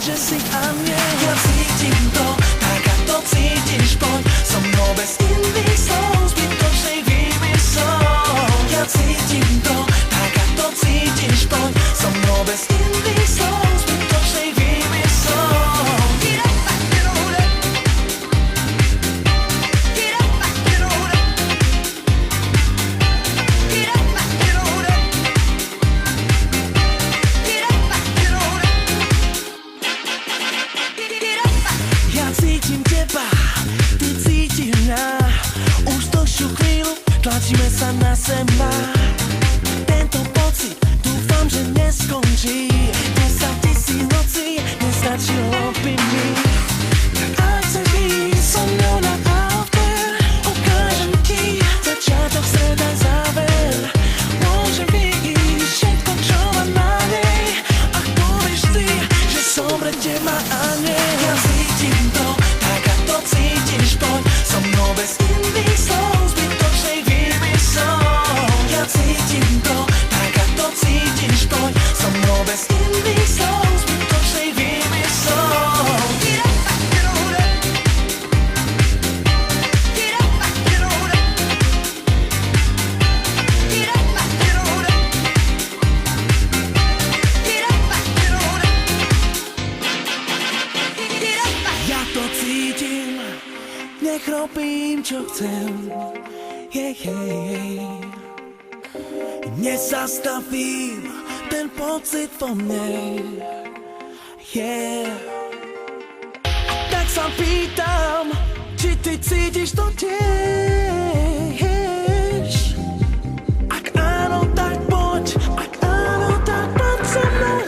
že si aniel. Ja cítim to, tak ako cítiš, poď so mnou bez iných slov, zbytočnej výmyslov. Ja cítim to, tak ako cítiš, poď so mnou bez iných slov, zbytočnej výmyslov. Cítim teba, ty cítiš mňa. Už dlhšiu chvíľu tlačíme sa na seba. Tento pocit dúfam, že neskončí. 10 000 nocí nestačilo by mi. Tak ak chceš ísť so mnou na after, ukážem ti začiatok, streda, záver. Môžem vidieť všetko, čo mám na nej. Ak povieš ty, že som pre teba aniel. Ja cítim to, tak ako cítiš, poď so mnou bez iných slov, zbytočnej výmyslov. Ja cítim to, tak ako cítiš, poď so mnou bez iných slov, zbytočnej výmyslov. Ja to cítim, nech robím, čo chcem. Nezastavím ten pocit vo mne. Tak sa pýtam, či ty cítiš to tiež. Ak áno, tak poď, ak áno, tak poď so mnou.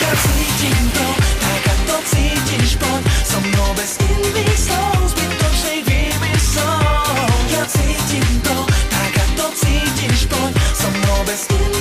Ja cítim to, tak ako cítiš, poď so mnou bez iných slov, zbytočnej výmyslov. Ja cítim to, tak ako cítiš, poď so mnou bez iných slov.